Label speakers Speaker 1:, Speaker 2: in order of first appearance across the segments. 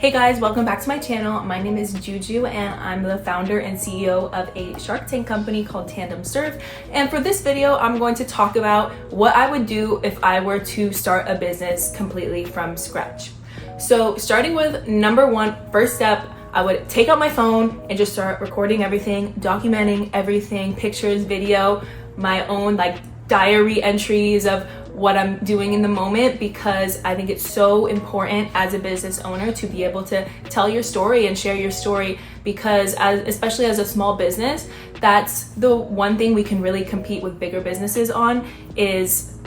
Speaker 1: Hey guys, welcome back to my channel. My name is Juju and I'm the founder and CEO of a Shark Tank company called Tandem Surf. And for this video, I'm going to talk about what I would do if I were to start a business completely from scratch. So starting with number one, first step, I would take out my phone and just start recording everything, documenting everything, pictures, video, my own diary entries of what I'm doing in the moment, because I think it's so important as a business owner to be able to tell your story and share your story, because especially as a small business, that's the one thing we can really compete with bigger businesses on is,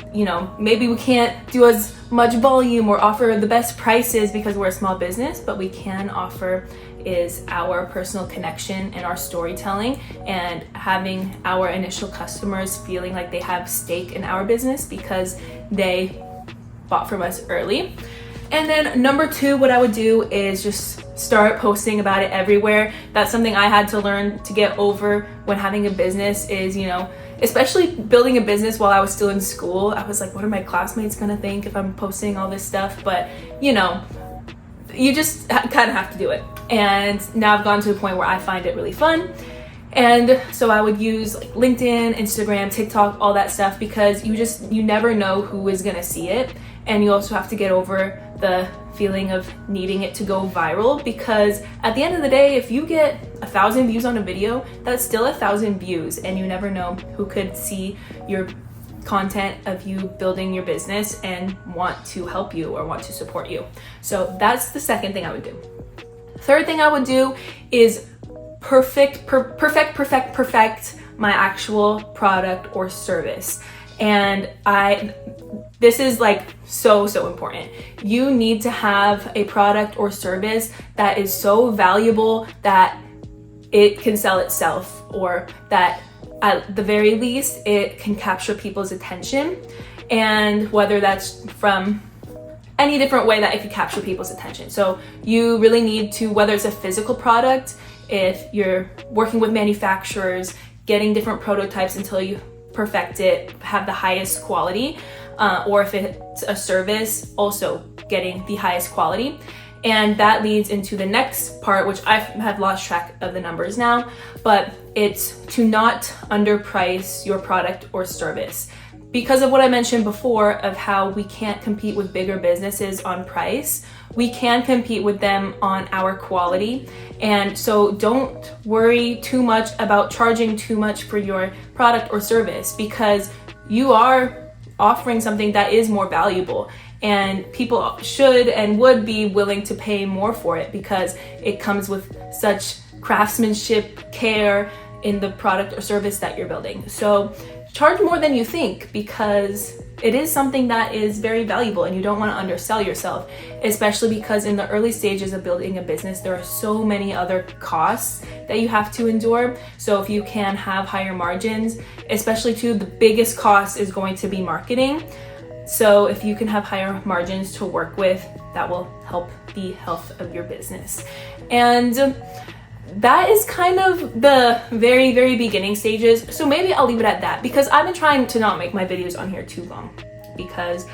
Speaker 1: maybe we can't do as much volume or offer the best prices because we're a small business, but we can offer is our personal connection and our storytelling and having our initial customers feeling like they have stake in our business because they bought from us early. And then number two, what I would do is just start posting about it everywhere. That's something I had to learn to get over when having a business is, especially building a business while I was still in school. I was like, what are my classmates gonna think if I'm posting all this stuff? But you just kind of have to do it. And now I've gotten to the point where I find it really fun. And so I would use LinkedIn, Instagram, TikTok, all that stuff, because you never know who is gonna see it. And you also have to get over the feeling of needing it to go viral, because at the end of the day, if you get 1,000 views on a video, that's still 1,000 views, and you never know who could see your content of you building your business and want to help you or want to support you. So that's the second thing I would do. Third thing I would do is perfect my actual product or service. And this is so important. You need to have a product or service that is so valuable that it can sell itself, or that at the very least it can capture people's attention. And whether that's from any different way that it could capture people's attention. So you really need to, whether it's a physical product, if you're working with manufacturers, getting different prototypes until you perfect it, have the highest quality, or if it's a service, also getting the highest quality. And that leads into the next part, which I have lost track of the numbers now, but it's to not underprice your product or service. Because of what I mentioned before of how we can't compete with bigger businesses on price, we can compete with them on our quality. And so don't worry too much about charging too much for your product or service, because you are offering something that is more valuable, and people should and would be willing to pay more for it because it comes with such craftsmanship, care in the product or service that you're building. So charge more than you think, because it is something that is very valuable and you don't want to undersell yourself, especially because in the early stages of building a business, there are so many other costs that you have to endure. So if you can have higher margins, especially too, the biggest cost is going to be marketing. So if you can have higher margins to work with, that will help the health of your business. And that is kind of the very, very beginning stages. So maybe I'll leave it at that, because I've been trying to not make my videos on here too long, because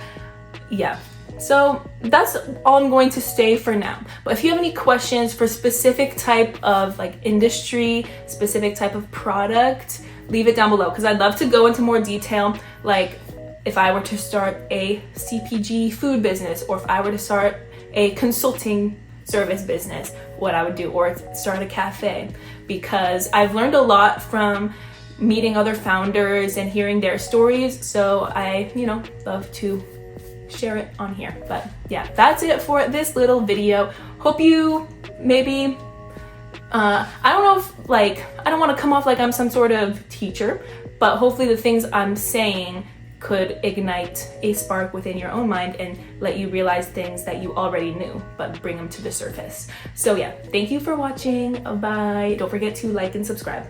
Speaker 1: so that's all I'm going to say for now. But if you have any questions for specific type of industry, specific type of product, leave it down below, because I'd love to go into more detail, like if I were to start a CPG food business, or if I were to start a consulting service business, what I would do, or start a cafe, because I've learned a lot from meeting other founders and hearing their stories. So I, love to share it on here. But yeah, that's it for this little video. Hope you maybe, I don't know if I don't want to come off like I'm some sort of teacher, but hopefully the things I'm saying could ignite a spark within your own mind and let you realize things that you already knew, but bring them to the surface. So yeah, thank you for watching. Bye. Don't forget to like and subscribe.